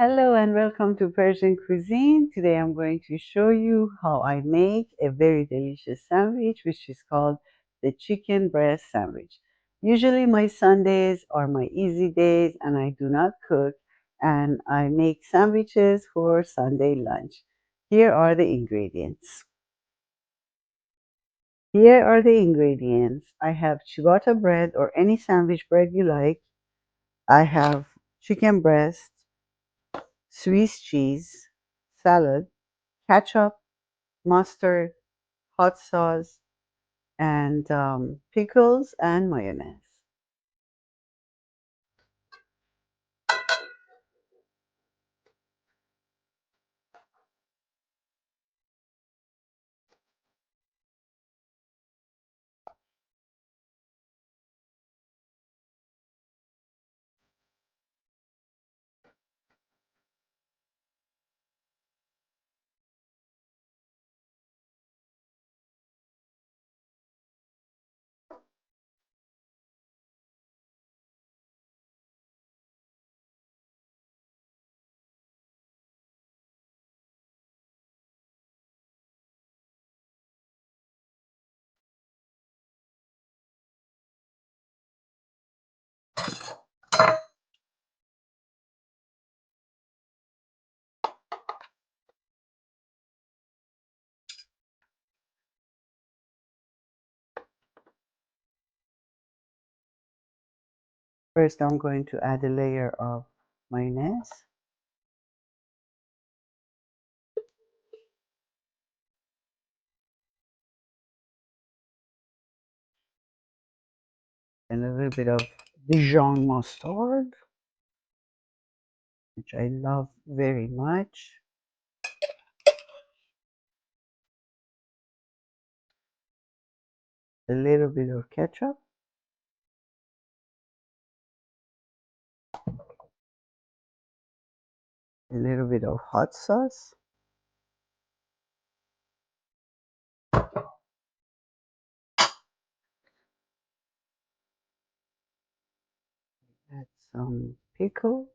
Hello and welcome to Persian Cuisine. Today I'm going to show you how I make a very delicious sandwich which is called the chicken breast sandwich. Usually my Sundays are my easy days and I do not cook and I make sandwiches for Sunday lunch. Here are the ingredients. Here are the ingredients. I have ciabatta bread or any sandwich bread you like. I have chicken breast, Swiss cheese, salad, ketchup, mustard, hot sauce, and pickles and mayonnaise. First, I'm going to add a layer of mayonnaise, and a little bit of Dijon mustard, which I love very much, a little bit of ketchup, a little bit of hot sauce, add some pickles,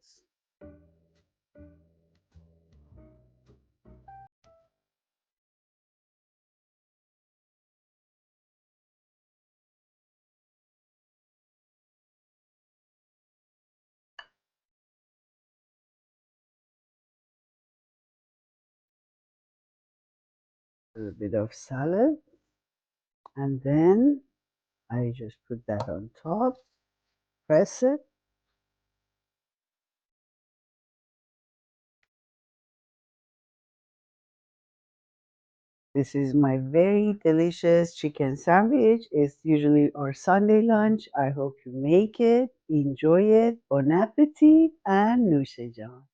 a little bit of salad, and then I just put that on top, press it. This is my very delicious chicken sandwich. It's usually our Sunday lunch. I hope you make it, enjoy it. Bon appetit and Nusha Jan.